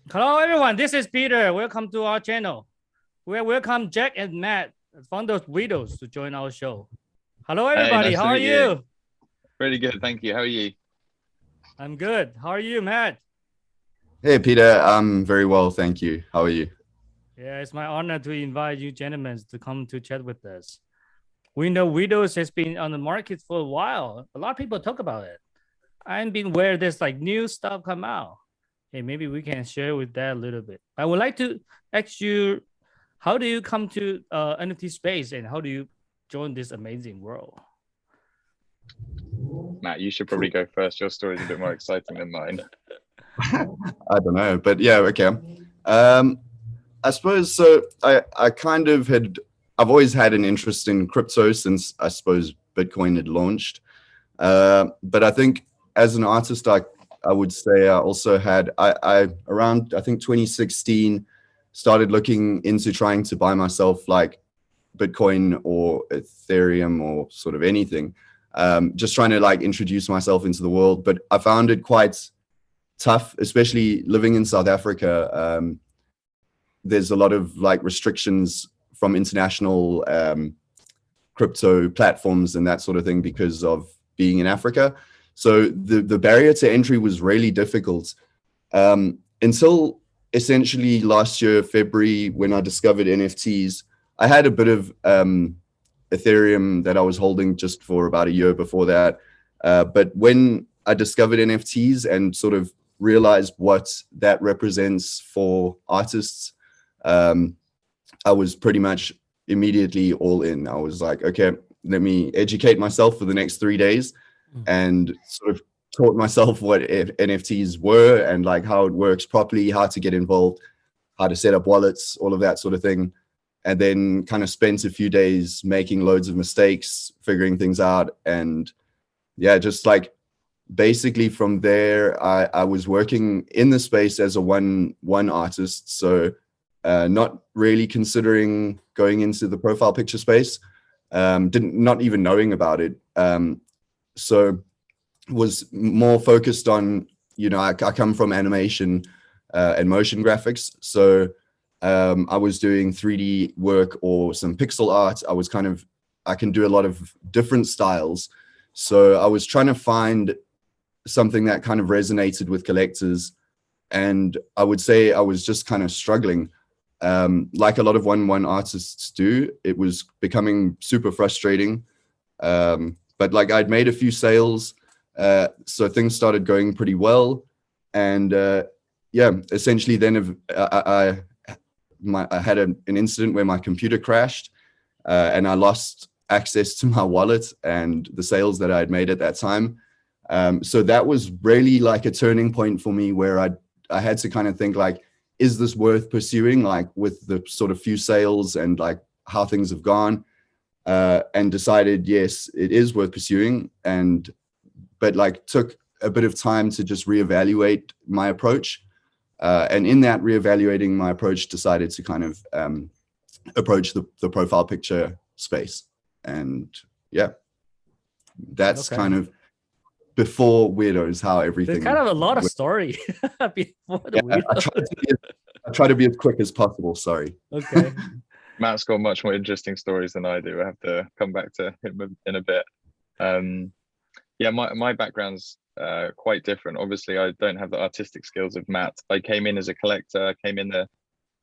Hello, everyone. This is Peter. Welcome to our channel. We welcome Jack and Matt, founders of WEIRDOS, to join our show. Hello, Hey, everybody. nice to How are meet you. you? Pretty good, thank you. How are you? I'm good. How are you, Matt? Hey, Peter. I'm very well, thank you. How are you? Yeah, it's my honor to invite you gentlemen to come to chat with us. We know WEIRDOS has been on the market for a while. A lot of people talk about it. I've been where there's like new stuff come out. Hey, maybe we can share with that a little bit. I would like to ask you, how do you come to NFT space and how do you join this amazing world? Matt, you should probably go first. Your story's a bit more exciting than mine. I don't know, but yeah, okay. I suppose so. I kind of I've always had an interest in crypto since I suppose Bitcoin had launched. But I think as an artist, I would say I also had, I around, I think 2016, started looking into trying to buy myself like Bitcoin or Ethereum or sort of anything. Just trying to like introduce myself into the world. But I found it quite tough, especially living in South Africa. There's a lot of like restrictions from international crypto platforms and that sort of thing because of being in Africa. So the barrier to entry was really difficult until essentially last year, February, when I discovered NFTs. I had a bit of Ethereum that I was holding just for about a year before that. But when I discovered NFTs and sort of realized what that represents for artists, I was pretty much immediately all in. I was like, okay, let me educate myself for the next 3 days and sort of taught myself what NFTs were and like how it works properly, how to get involved, how to set up wallets, all of that sort of thing. And then kind of spent a few days making loads of mistakes, figuring things out. And yeah, just like basically from there, I was working in the space as a one artist. So not really considering going into the profile picture space, not even knowing about it. So was more focused on, I come from animation and motion graphics. So I was doing 3D work or some pixel art. I can do a lot of different styles. So I was trying to find something that kind of resonated with collectors. And I would say I was just kind of struggling. Like a lot of one artists do, it was becoming super frustrating. But like I'd made a few sales, so things started going pretty well. And yeah, essentially then I had an incident where my computer crashed and I lost access to my wallet and the sales that I had made at that time. So that was really like a turning point for me where I had to kind of think like, is this worth pursuing, like with the sort of few sales and like how things have gone, and decided, yes, it is worth pursuing. But like took a bit of time to just reevaluate my approach. And in that reevaluating my approach, decided to kind of approach the profile picture space. And yeah, that's kind of before WEIRDOS, how everything. There's kind of a lot of story before the WEIRDOS. I try to be as quick as possible. Sorry. Okay. Matt's got much more interesting stories than I do. I have to come back to him in a bit. Yeah, my background's quite different. Obviously, I don't have the artistic skills of Matt. I came in as a collector. I came in the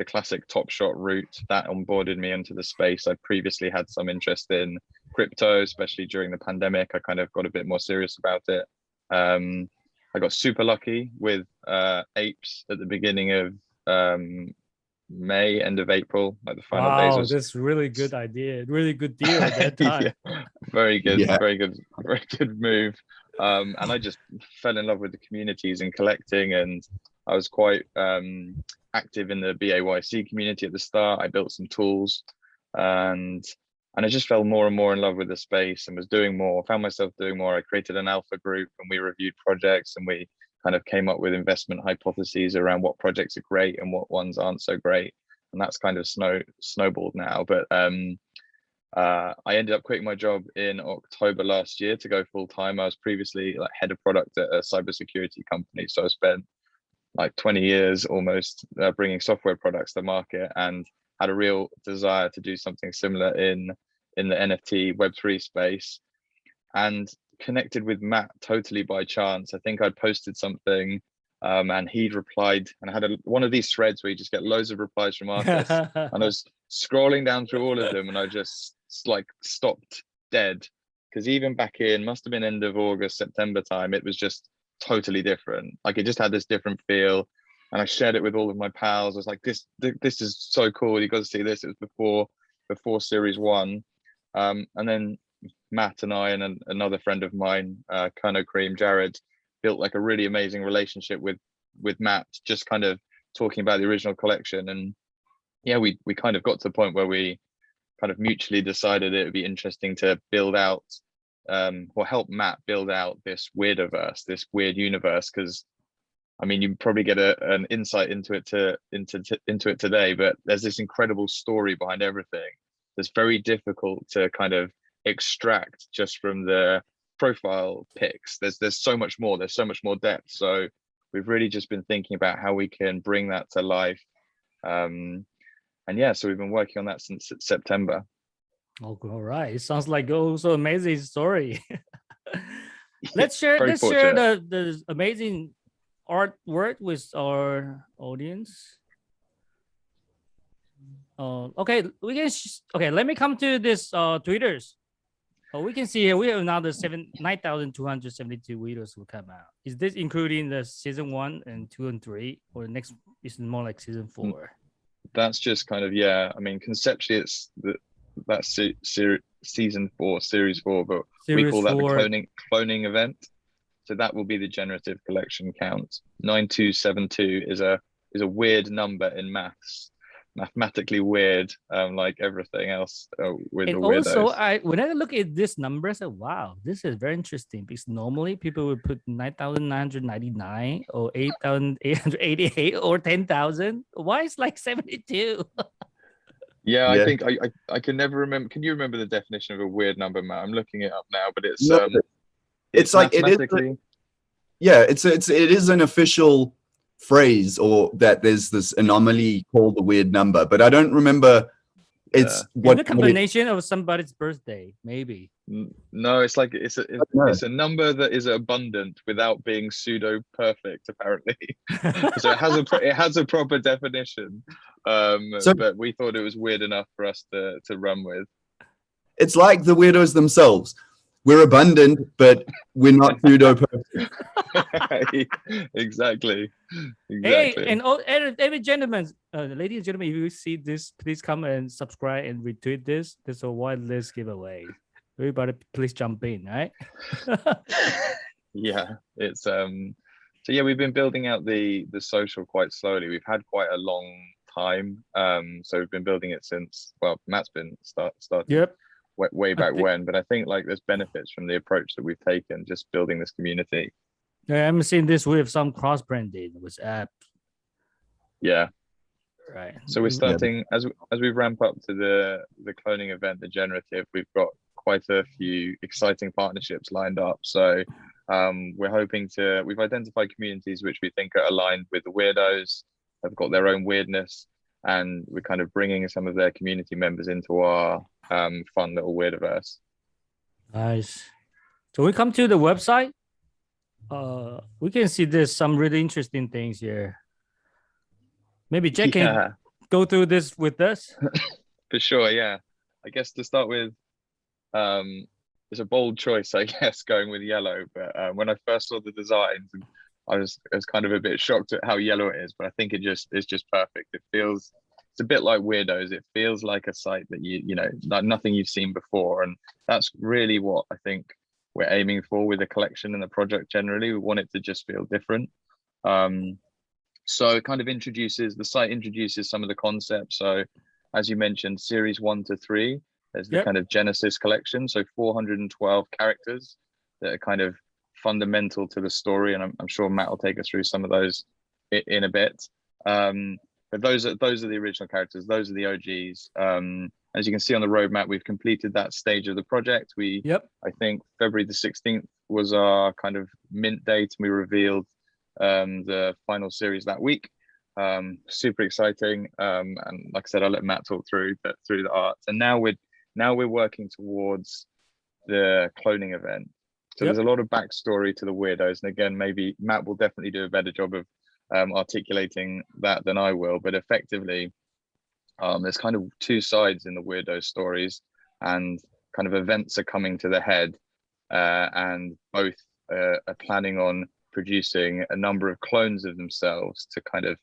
classic Top Shot route that onboarded me into the space. I previously had some interest in crypto, especially during the pandemic. I kind of got a bit more serious about it. I got super lucky with apes at the beginning of May, end of April, like the final days. Wow, that's really good idea. Really good deal at that time. Yeah, very good, Yeah. very good move. And I just fell in love with the communities and collecting, and I was quite active in the BAYC community at the start. I built some tools, and I just fell more and more in love with the space and was doing more, found myself doing more. I created an alpha group and we reviewed projects and we kind of came up with investment hypotheses around what projects are great and what ones aren't so great. And that's kind of snowballed now. But I ended up quitting my job in October last year to go full time. I was previously like head of product at a cybersecurity company. So I spent like 20 years almost bringing software products to market, and had a real desire to do something similar in the NFT Web3 space, and connected with Matt totally by chance. I think I'd posted something and he'd replied, and I had one of these threads where you just get loads of replies from artists and I was scrolling down through all of them and I just like stopped dead, because even back in, must have been end of August, September time, it was just totally different. Like it just had this different feel, and I shared it with all of my pals. I was like, this is so cool, you got to see this. It was before series 1, and then Matt and I and another friend of mine, Kano Cream, Jared, built like a really amazing relationship with Matt, just kind of talking about the original collection. And yeah, we kind of got to the point where we kind of mutually decided it would be interesting to build out or help Matt build out this Weirdoverse, this weird universe. Because I mean, you probably get an insight into it today, but there's this incredible story behind everything that's very difficult to kind of extract just from the profile pics. There's so much more. There's so much more depth. So we've really just been thinking about how we can bring that to life. And yeah, so we've been working on that since September. Oh, all right. It sounds like also amazing story. Let's share the amazing artwork with our audience. Okay, let me come to this Twitters. We can see here we have another 9,272 videos will come out. Is this including the season 1 and 2 and 3, or next is more like season 4? That's just kind of, yeah. I mean, conceptually, it's that's season 4, series 4, but we call that the cloning event. So that will be the generative collection count. 9272 is a weird number in maths. Mathematically weird, like everything else with and the weirdos. Also, when I look at this number, I said, wow, this is very interesting, because normally people would put 9,999 or 8,888 or 10,000. Why is like 72? Yeah, I think I can never remember. Can you remember the definition of a weird number, Matt? I'm looking it up now, but it's like it is an official phrase, or that there's this anomaly called the weird number, but I don't remember. It's the combination of somebody's birthday, maybe. No, it's like it's a number that is abundant without being pseudo perfect, apparently. So it has a proper definition, but we thought it was weird enough for us to run with. It's like the weirdos themselves. We're abundant, but we're not pseudo perfect. Exactly. Hey, and every gentlemen, ladies and gentlemen, if you see this, please come and subscribe and retweet this. There's a wireless giveaway. Everybody, please jump in, right? Yeah, it's so yeah, we've been building out the social quite slowly. We've had quite a long time, so we've been building it since, well, Matt's been started. Yep. Way back when, but I think like there's benefits from the approach that we've taken, just building this community. Yeah, I'm seeing this with some cross branding with apps. Yeah, right. So we're starting as we ramp up to the cloning event, the generative. We've got quite a few exciting partnerships lined up. So we're hoping we've identified communities which we think are aligned with the weirdos, have got their own weirdness, and we're kind of bringing some of their community members into our fun little Weirdoverse. Nice. So we come to the website. We can see there's some really interesting things here. Maybe Jack can go through this with us. For sure, yeah. I guess to start with, it's a bold choice, I guess, going with yellow. But when I first saw the designs, I was kind of a bit shocked at how yellow it is. But I think it's just perfect. It's a bit like Weirdos. It feels like a site that you know, like nothing you've seen before, and that's really what I think we're aiming for with the collection and the project generally. We want it to just feel different. So it kind of introduces some of the concepts. So as you mentioned, series 1 to 3, there's the kind of Genesis collection. So 412 characters that are kind of fundamental to the story, and I'm sure Matt will take us through some of those in a bit. But those are the original characters. Those are the OGs. As you can see on the roadmap, we've completed that stage of the project. I think February the 16th was our kind of mint date, and we revealed the final series that week. Super exciting. And like I said, I'll let Matt talk through the art. And now we're working towards the cloning event. So There's a lot of backstory to the Weirdos. And again, maybe Matt will definitely do a better job of articulating that than I will. But effectively, there's kind of two sides in the Weirdos stories, and kind of events are coming to the head, and both are planning on producing a number of clones of themselves to kind of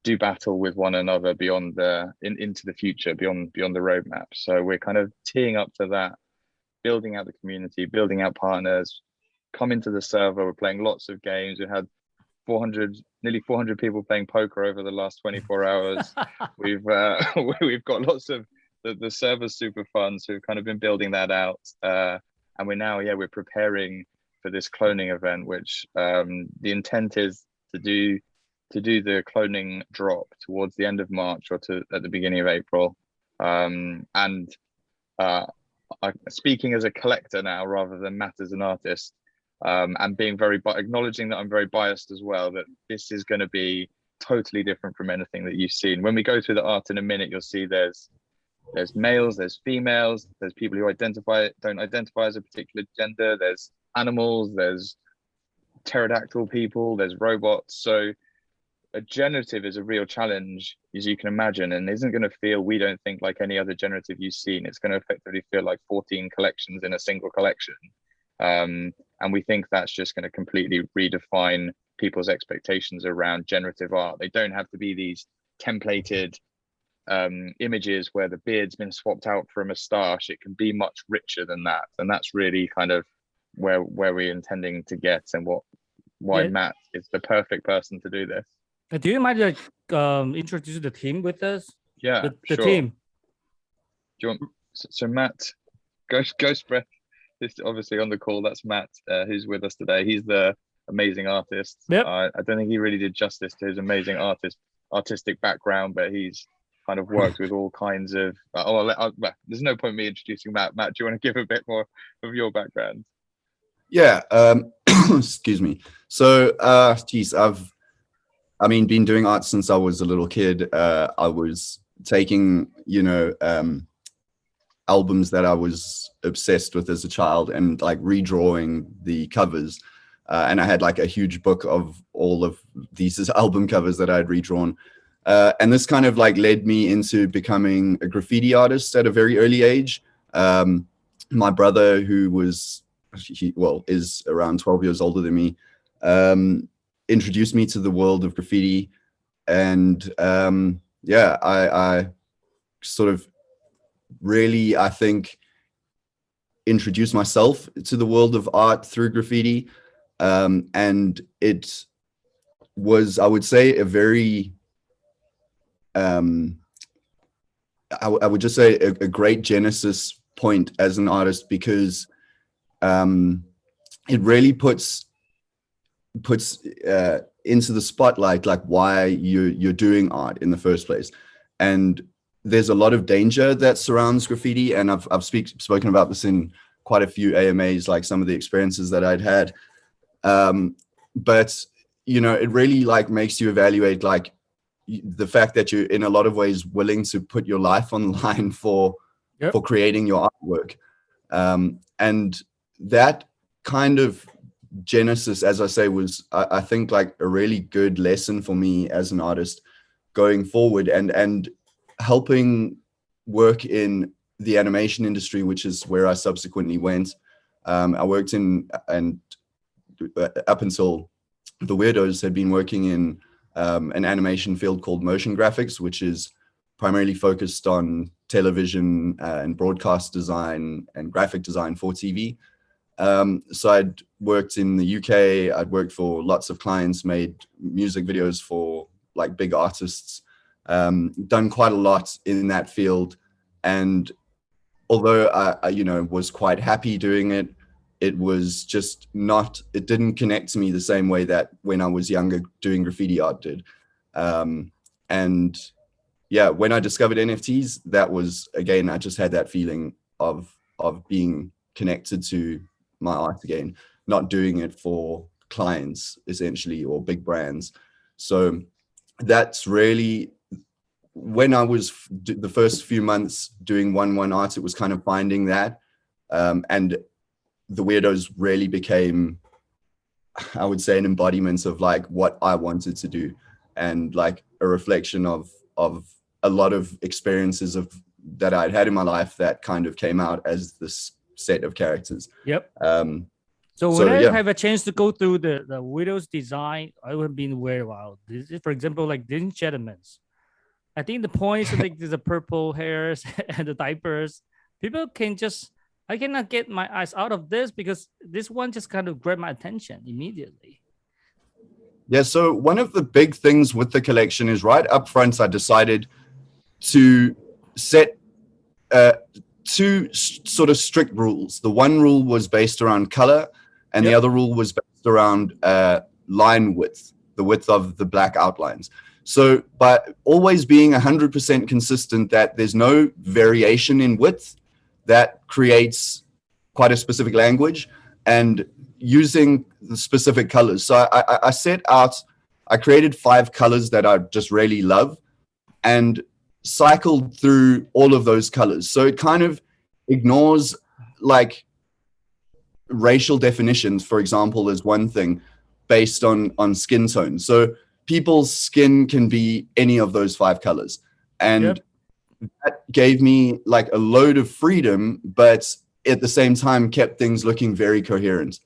do battle with one another beyond into the future, beyond the roadmap. So we're kind of teeing up to that, building out the community, building out partners, come into the server. We're playing lots of games. We had nearly 400 people playing poker over the last 24 hours. We've got lots of the server's super fun. So we've kind of been building that out. And we're preparing for this cloning event, which the intent is to do the cloning drop towards the end of March or at the beginning of April. Speaking as a collector now rather than Matt as an artist, and being acknowledging that I'm very biased as well, that this is going to be totally different from anything that you've seen. When we go through the art in a minute, you'll see there's males, there's females, there's people who don't identify as a particular gender, there's animals, there's pterodactyl people, there's robots. So a generative is a real challenge, as you can imagine, and isn't going to feel, we don't think, like any other generative you've seen. It's going to effectively feel like 14 collections in a single collection. And we think that's just going to completely redefine people's expectations around generative art. They don't have to be these templated images where the beard's been swapped out for a moustache. It can be much richer than that. And that's really kind of where we're intending to get, and why Matt is the perfect person to do this. Do you mind introduce the team with us? Yeah, the sure. team. Do you want? So Matt, Ghost Breath is obviously on the call. That's Matt, who's with us today. He's the amazing artist. Yep. I don't think he really did justice to his amazing artistic background, but he's kind of worked with all kinds of. There's no point me introducing Matt. Matt, do you want to give a bit more of your background? Yeah. Excuse me. So, I've been doing art since I was a little kid. I was taking, albums that I was obsessed with as a child and like redrawing the covers. And I had like a huge book of all of these album covers that I had redrawn. And this kind of like led me into becoming a graffiti artist at a very early age. My brother, who is around 12 years older than me, introduced me to the world of graffiti. And I sort of really, I think, introduced myself to the world of art through graffiti. And it was, I would say, a very, I would just say a great genesis point as an artist, because it really puts into the spotlight like why you're doing art in the first place. And there's a lot of danger that surrounds graffiti, and I've spoken about this in quite a few AMAs, like some of the experiences that I'd had. But it really like makes you evaluate like the fact that you're in a lot of ways willing to put your life on the line for creating your artwork. And that kind of genesis, as I say, was I think like a really good lesson for me as an artist going forward, and helping work in the animation industry, which is where I subsequently went. I worked in, and up until THEWEIRDOS had been working in an animation field called motion graphics, which is primarily focused on television and broadcast design and graphic design for TV. So I'd worked in the UK, I'd worked for lots of clients, made music videos for like big artists, done quite a lot in that field. And although I was quite happy doing it, it was just it didn't connect to me the same way that when I was younger doing graffiti art did. And yeah, when I discovered NFTs, that was, again, I just had that feeling of being connected to my art again, not doing it for clients essentially, or big brands. So that's really when I was the first few months doing 1-1 art, it was kind of finding that. And the Weirdos really became, I would say, an embodiment of like what I wanted to do, and like a reflection of a lot of experiences that I'd had in my life that kind of came out as this set of characters. Yep. So when I have a chance to go through the Weirdos design, I would have been aware, wow, this is, for example, like this gentleman's. I think the points, I think there's the purple hairs and the diapers. People can just, I cannot get my eyes out of this because this one just kind of grabbed my attention immediately. Yeah, so one of the big things with the collection is right up front, I decided to set two sort of strict rules. The one rule was based around color, and the other rule was based around line width, the width of the black outlines. So by always being 100% consistent that there's no variation in width, that creates quite a specific language, and using the specific colors. So I set out, I created 5 colors that I just really love and cycled through all of those colors. So it kind of ignores like racial definitions, for example, is one thing based on skin tone. So people's skin can be any of those 5 colors. And that gave me like a load of freedom, but at the same time kept things looking very coherent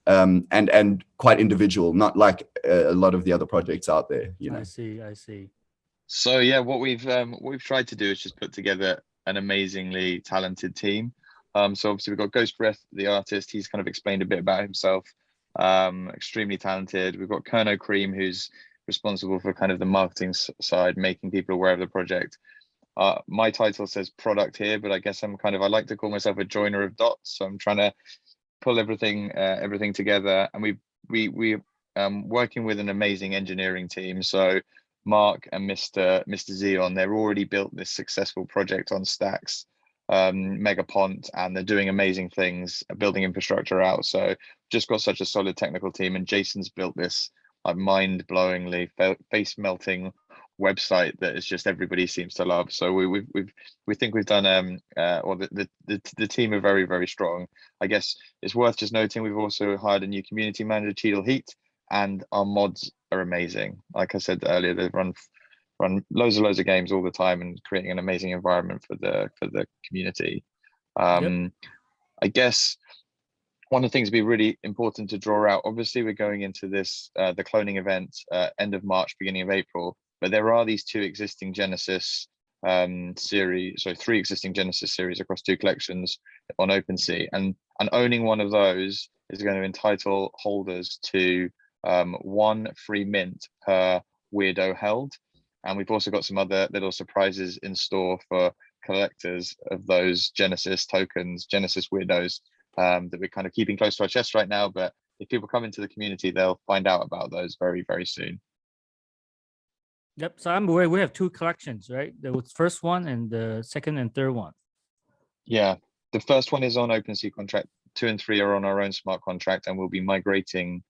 and quite individual, not like a lot of the other projects out there, you know. I see. So yeah, what we've tried to do is just put together an amazingly talented team. So obviously we've got Ghost Breath, the artist. He's kind of explained a bit about himself. Extremely talented. We've got Kerno Cream, who's responsible for kind of the marketing side, making people aware of the project. My title says product here, but I guess I like to call myself a joiner of dots. So I'm trying to pull everything together, and we working with an amazing engineering team. So Mark and Mr. Zion, they're already built this successful project on Stacks, Megapont, and they're doing amazing things, building infrastructure out. So just got such a solid technical team, and Jason's built this like mind-blowingly face-melting website that is just everybody seems to love. So we think we've done or the team are very, very strong. I guess it's worth just noting we've also hired a new community manager, Cheadle Heat, and our mods are amazing. Like I said earlier, they run loads of games all the time and creating an amazing environment for the community. I guess one of the things would be really important to draw out, obviously we're going into this the cloning event end of March, beginning of April, but there are these 2 existing Genesis series, so 3 existing Genesis series across 2 collections on OpenSea, and owning one of those is going to entitle holders to 1 free mint per weirdo held. And we've also got some other little surprises in store for collectors of those Genesis tokens, Genesis weirdos, that we're kind of keeping close to our chest right now. But if people come into the community, they'll find out about those very, very soon. Yep. So I'm aware we have 2 collections, right? The first one and the second and third one. Yeah. The first one is on OpenSea contract. 2 and 3 are on our own smart contract, and we'll be migrating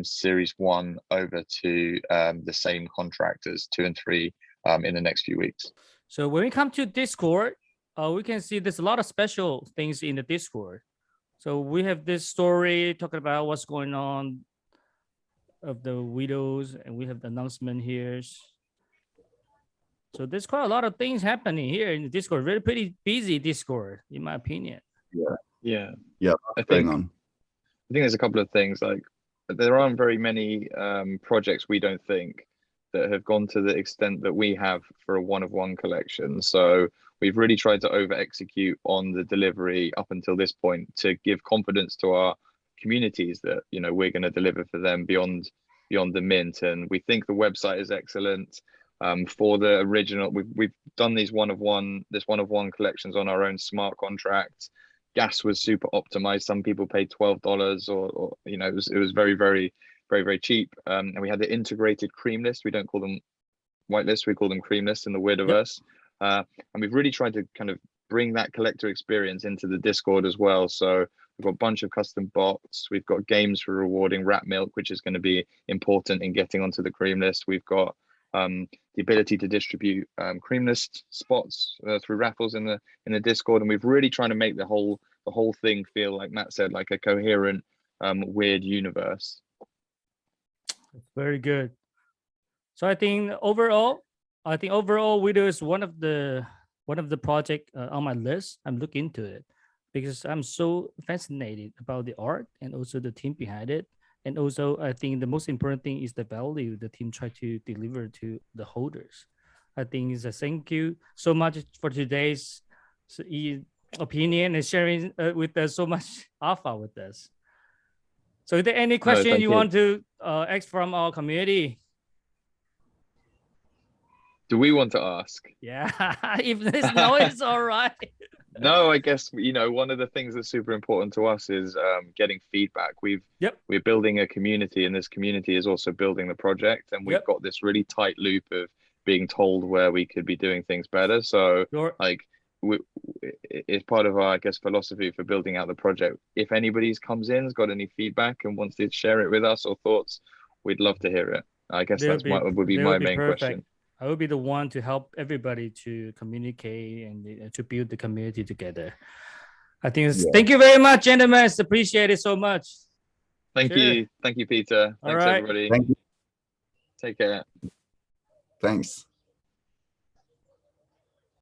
series 1 over to the same contract as 2 and 3 in the next few weeks. So when we come to Discord, we can see there's a lot of special things in the Discord. So we have this story talking about what's going on of the widows, and we have the announcement here. So there's quite a lot of things happening here in the Discord. Really pretty busy Discord, in my opinion. Yeah. I think there's a couple of things. Like there aren't very many projects, we don't think, that have gone to the extent that we have for a 1-of-1 collection. So we've really tried to over execute on the delivery up until this point to give confidence to our communities that, you know, we're going to deliver for them beyond the mint. And we think the website is excellent. For the original, we've done these 1-of-1 collections on our own smart contract. Gas was super optimized. Some people paid $12 or you know, it was very, very, very, very cheap. And we had the integrated cream list. We don't call them white lists, we call them cream lists in the Weirdoverse. And we've really tried to kind of bring that collector experience into the Discord as well. So We've got a bunch of custom bots. We've got games for rewarding rat milk, which is going to be important in getting onto the cream list. We've got the ability to distribute cream list spots through raffles in the Discord, and we've really trying to make the whole thing feel, like Matt said, like a coherent weird universe. Very good. So I think overall WEIRDOS is one of the project on my list. I'm looking into it because I'm so fascinated about the art and also the team behind it. And also, I think the most important thing is the value the team try to deliver to the holders. I think it's a thank you so much for today's opinion and sharing with us so much alpha with us. So is there any question you want to ask from our community? Do we want to ask? Yeah, if there's no, it's all right. No, I guess, one of the things that's super important to us is getting feedback. We're building a community, and this community is also building the project, and we've got this really tight loop of being told where we could be doing things better. So it's part of our, I guess, philosophy for building out the project. If anybody comes in, has got any feedback and wants to share it with us or thoughts, we'd love to hear it. I guess would be my main question. I will be the one to help everybody to communicate and to build the community together. I think thank you very much, gentlemen. Appreciate it so much. Thank you, Peter. Thanks, everybody. Thank you. Take care. Thanks.